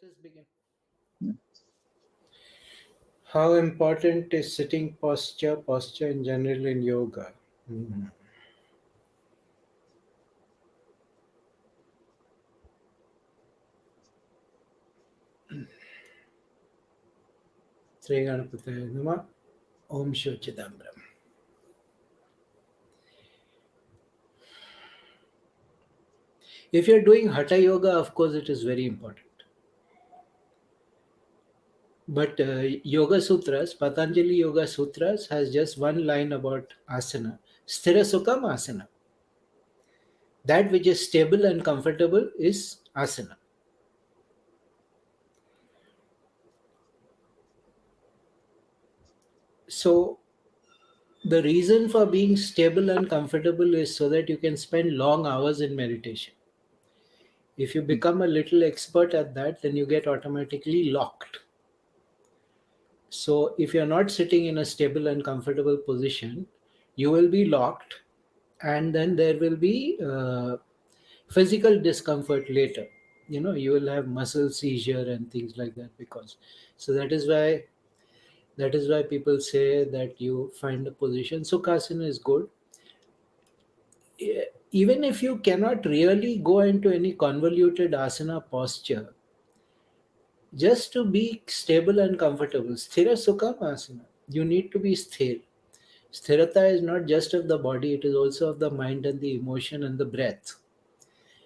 us begin. How important is sitting posture in general in yoga? Mhm. Sri Ganapataya Namah. Om Shochidambram. If you're doing Hatha Yoga, of course, it is very important. But Yoga Sutras, Patanjali Yoga Sutras has just one line about asana. Sthira Sukham asana. That which is stable and comfortable is asana. So the reason for being stable and comfortable is so that you can spend long hours in meditation. If you become a little expert at that, then you get automatically locked. So if you're not sitting in a stable and comfortable position, you will be locked, and then there will be physical discomfort later. You will have muscle seizure and things like that, because so that is why people say that you find a position. Sukhasana is good. Even if you cannot really go into any convoluted asana posture, just to be stable and comfortable, sthira sukham asana, you need to be sthir. Sthirata is not just of the body, it is also of the mind and the emotion and the breath.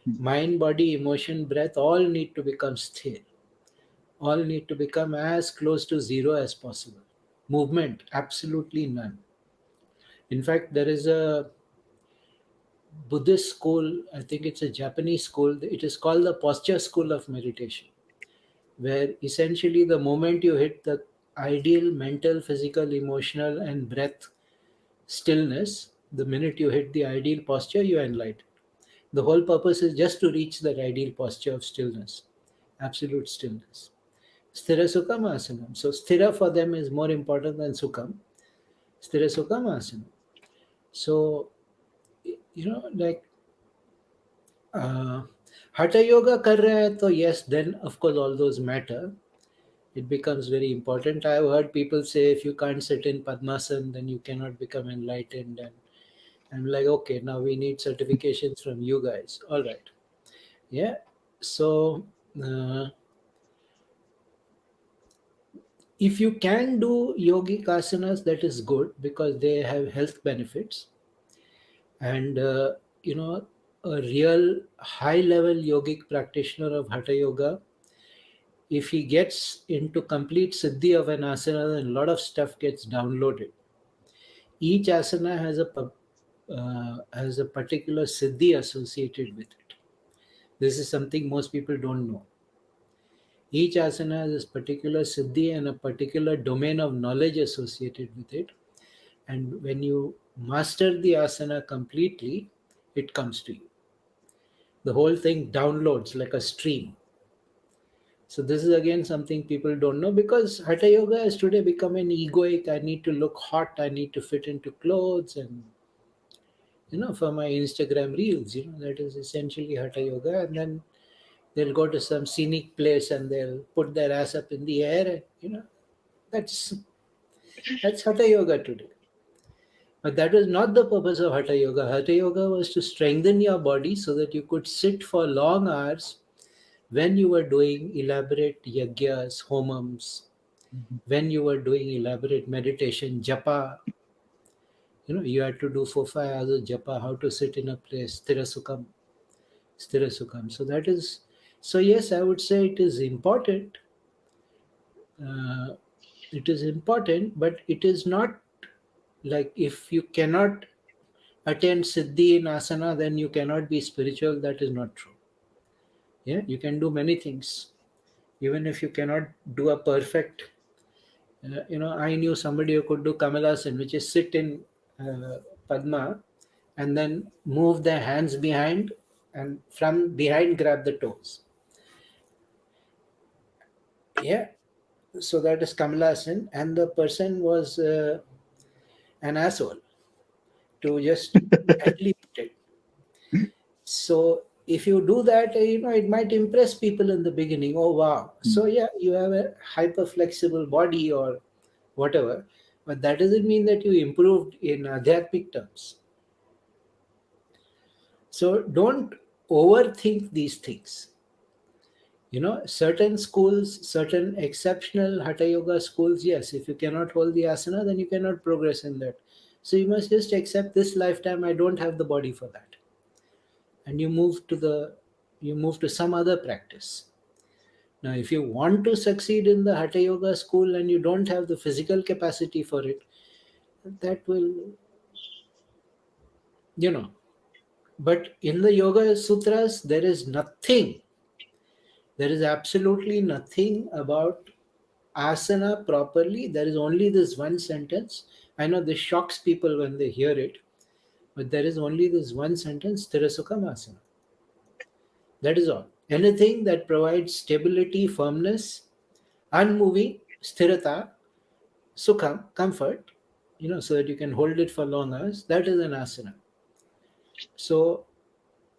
Mind, body, emotion, breath all need to become sthir. All need to become as close to zero as possible. Movement, absolutely none. In fact, there is a Buddhist school, I think it's a Japanese school, it is called the posture school of meditation, where essentially the moment you hit the ideal mental, physical, emotional, and breath stillness, the minute you hit the ideal posture, you are enlightened. The whole purpose is just to reach that ideal posture of stillness, absolute stillness. Sthira Sukham Asanam. So, Sthira for them is more important than Sukham. Sthira Sukham Asanam. So, like Hatha Yoga kar raha hai, to yes, then of course all those matter. It becomes very important. I have heard people say if you can't sit in Padmasana, then you cannot become enlightened. And I'm like, okay, now we need certifications from you guys. All right. Yeah. So, uh, if you can do yogic asanas, that is good because they have health benefits. And, a real high level yogic practitioner of Hatha Yoga, if he gets into complete siddhi of an asana, then a lot of stuff gets downloaded. Each asana has a particular siddhi associated with it. This is something most people don't know. Each asana has this particular siddhi and a particular domain of knowledge associated with it. And when you master the asana completely, it comes to you. The whole thing downloads like a stream. So this is again something people don't know, because Hatha Yoga has today become an egoic. I need to look hot. I need to fit into clothes, and for my Instagram reels, that is essentially Hatha Yoga. And then they'll go to some scenic place and they'll put their ass up in the air. And, that's Hatha Yoga today. But that was not the purpose of Hatha Yoga. Hatha Yoga was to strengthen your body so that you could sit for long hours when you were doing elaborate yagyas, homams, when you were doing elaborate meditation, japa. You had to do 4-5 hours of japa, how to sit in a place, sthira sukham. So yes, I would say it is important. Uh, it is important, but it is not like if you cannot attain siddhi in asana, then you cannot be spiritual. That is not true. Yeah, you can do many things, even if you cannot do a perfect. I knew somebody who could do Kamalasan, which is sit in Padma and then move their hands behind and from behind grab the toes. Yeah, so that is Kamalasan, and the person was an asshole to just badly put it. So if you do that, it might impress people in the beginning. Oh, wow. So, yeah, you have a hyper flexible body or whatever, but that doesn't mean that you improved in adhyatmic terms. So, don't overthink these things. Certain schools, certain exceptional hatha yoga schools, yes, if you cannot hold the asana, then you cannot progress in that. So, you must just accept this lifetime, I don't have the body for that. And you move to some other practice. Now, if you want to succeed in the Hatha Yoga school and you don't have the physical capacity for it, that will, you know. But in the Yoga Sutras, there is absolutely nothing about asana properly. There is only this one sentence. I know this shocks people when they hear it, but there is only this one sentence, Tirasukham asana. That is all. Anything that provides stability, firmness, unmoving, sthirata, sukham, comfort, so that you can hold it for long hours, that is an asana. So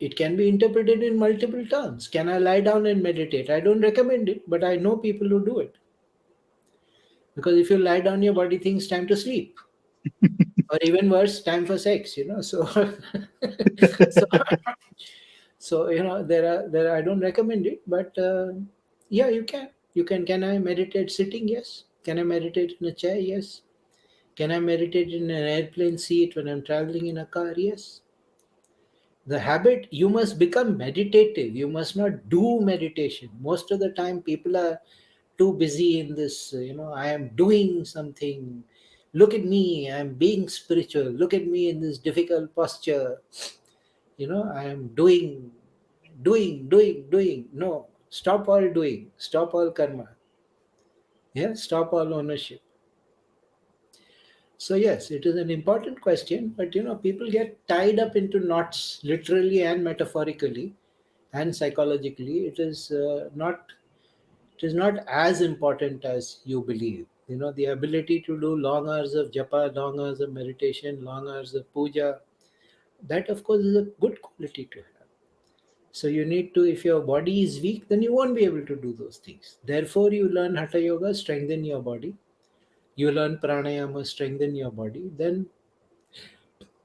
it can be interpreted in multiple terms. Can I lie down and meditate? I don't recommend it, but I know people who do it. Because if you lie down, your body thinks time to sleep. Or even worse, time for sex. So so there are I don't recommend it, but yeah, you can I meditate sitting? Yes. Can I meditate in a chair? Yes. Can I meditate in an airplane seat when I'm traveling in a car? Yes. The habit, you must become meditative. You must not do meditation. Most of the time, people are too busy in this, I am doing something. Look at me, I'm being spiritual. Look at me in this difficult posture. I am doing. No, stop all doing, stop all karma. Yeah, stop all ownership. So yes, it is an important question, but people get tied up into knots, literally and metaphorically, and psychologically. It is not as important as you believe. The ability to do long hours of japa, long hours of meditation, long hours of puja, that of course is a good quality to have. So you need to, if your body is weak, then you won't be able to do those things. Therefore, you learn hatha yoga, strengthen your body. You learn pranayama, strengthen your body. Then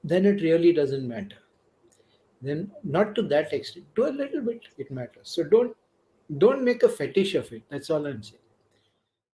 it really doesn't matter. Then not to that extent, to a little bit it matters. So don't make a fetish of it. That's all I'm saying.